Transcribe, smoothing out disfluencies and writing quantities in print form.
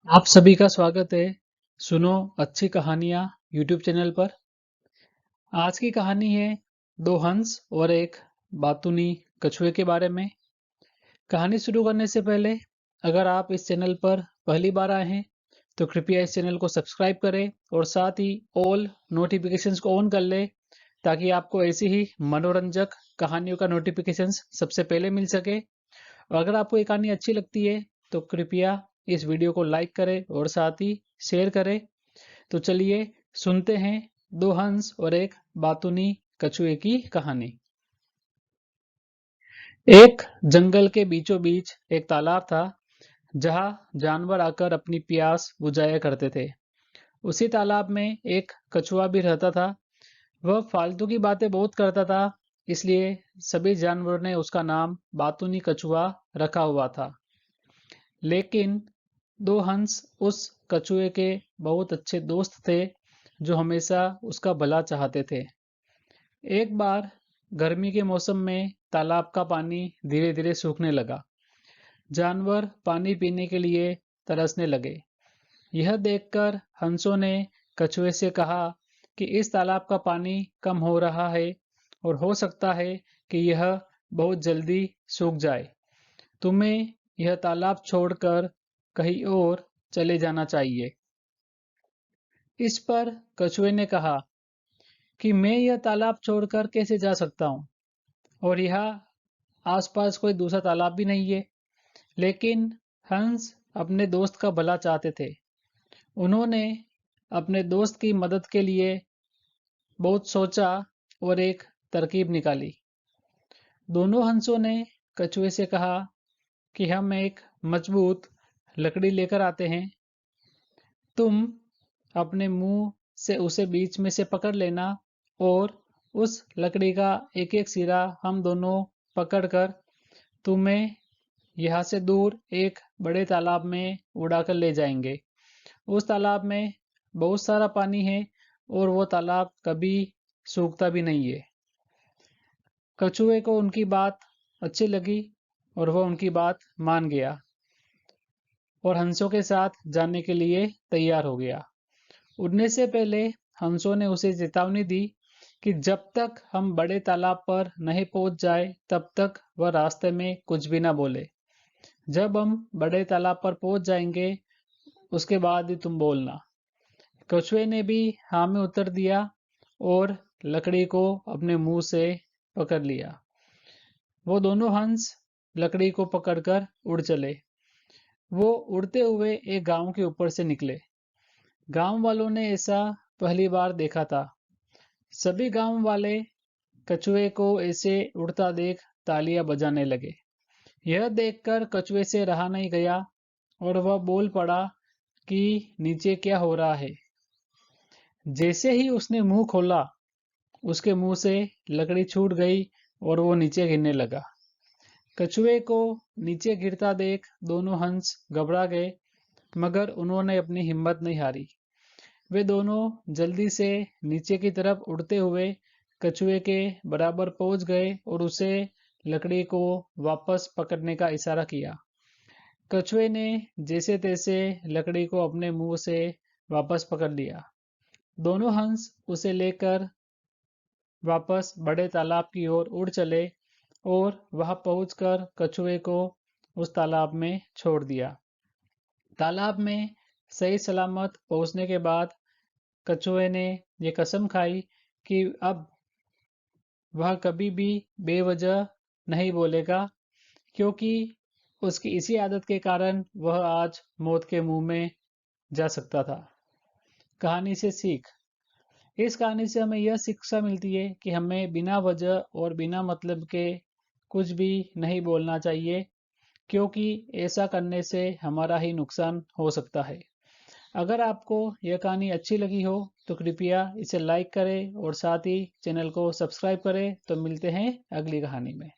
आप सभी का स्वागत है सुनो अच्छी कहानियाँ यूट्यूब चैनल पर। आज की कहानी है दो हंस और एक बातूनी कछुए के बारे में। कहानी शुरू करने से पहले अगर आप इस चैनल पर पहली बार आए हैं तो कृपया इस चैनल को सब्सक्राइब करें और साथ ही ऑल नोटिफिकेशंस को ऑन कर ले ताकि आपको ऐसी ही मनोरंजक कहानियों का नोटिफिकेशंस सबसे पहले मिल सके। और अगर आपको ये कहानी अच्छी लगती है तो कृपया इस वीडियो को लाइक करें और साथ ही शेयर करें। तो चलिए सुनते हैं दो हंस और एक बातूनी कछुए की कहानी। एक जंगल के बीचों बीच एक तालाब था जहां जानवर आकर अपनी प्यास बुझाया करते थे। उसी तालाब में एक कछुआ भी रहता था। वह फालतू की बातें बहुत करता था, इसलिए सभी जानवरों ने उसका नाम बातूनी कछुआ रखा हुआ था। लेकिन दो हंस उस कछुए के बहुत अच्छे दोस्त थे जो हमेशा उसका भला चाहते थे। एक बार गर्मी के मौसम में तालाब का पानी धीरे धीरे सूखने लगा। जानवर पानी पीने के लिए तरसने लगे। यह देखकर हंसों ने कछुए से कहा कि इस तालाब का पानी कम हो रहा है और हो सकता है कि यह बहुत जल्दी सूख जाए। तुम्हें यह तालाब छोड़कर कहीं और चले जाना चाहिए। इस पर कछुए ने कहा कि मैं यह तालाब छोड़कर कैसे जा सकता हूँ और यहाँ आसपास कोई दूसरा तालाब भी नहीं है। लेकिन हंस अपने दोस्त का भला चाहते थे। उन्होंने अपने दोस्त की मदद के लिए बहुत सोचा और एक तरकीब निकाली। दोनों हंसों ने कछुए से कहा कि हम एक मजबूत लकड़ी लेकर आते हैं। तुम अपने मुंह से उसे बीच में से पकड़ लेना और उस लकड़ी का एक एक सिरा हम दोनों पकड़कर तुम्हें यहाँ से दूर एक बड़े तालाब में उड़ाकर ले जाएंगे। उस तालाब में बहुत सारा पानी है और वो तालाब कभी सूखता भी नहीं है। कछुए को उनकी बात अच्छी लगी और वह उनकी बात मान गया और हंसों के साथ जाने के लिए तैयार हो गया। उड़ने से पहले हंसों ने उसे चेतावनी दी कि जब तक हम बड़े तालाब पर नहीं पहुंच जाए तब तक वह रास्ते में कुछ भी ना बोले। जब हम बड़े तालाब पर पहुंच जाएंगे उसके बाद ही तुम बोलना। कछुए ने भी हाँ में उत्तर दिया और लकड़ी को अपने मुंह से पकड़ लिया। वो दोनों हंस लकड़ी को पकड़कर उड़ चले। वो उड़ते हुए एक गांव के ऊपर से निकले। गांव वालों ने ऐसा पहली बार देखा था। सभी गांव वाले कछुए को ऐसे उड़ता देख तालियां बजाने लगे। यह देखकर कछुए से रहा नहीं गया और वह बोल पड़ा कि नीचे क्या हो रहा है। जैसे ही उसने मुंह खोला उसके मुंह से लकड़ी छूट गई और वो नीचे गिरने लगा। कछुए को नीचे गिरता देख दोनों हंस घबरा गए, मगर उन्होंने अपनी हिम्मत नहीं हारी। वे दोनों जल्दी से नीचे की तरफ उड़ते हुए कछुए के बराबर पहुंच गए और उसे लकड़ी को वापस पकड़ने का इशारा किया। कछुए ने जैसे तैसे लकड़ी को अपने मुंह से वापस पकड़ लिया। दोनों हंस उसे लेकर वापस बड़े तालाब की ओर उड़ चले और वहां पहुंचकर कछुए को उस तालाब में छोड़ दिया। तालाब में सही सलामत पहुंचने के बाद कछुए ने ये कसम खाई कि अब वह कभी भी बेवजह नहीं बोलेगा, क्योंकि उसकी इसी आदत के कारण वह आज मौत के मुंह में जा सकता था। कहानी से सीख। इस कहानी से हमें यह शिक्षा मिलती है कि हमें बिना वजह और बिना मतलब के कुछ भी नहीं बोलना चाहिए, क्योंकि ऐसा करने से हमारा ही नुकसान हो सकता है। अगर आपको यह कहानी अच्छी लगी हो तो कृपया इसे लाइक करें और साथ ही चैनल को सब्सक्राइब करें। तो मिलते हैं अगली कहानी में।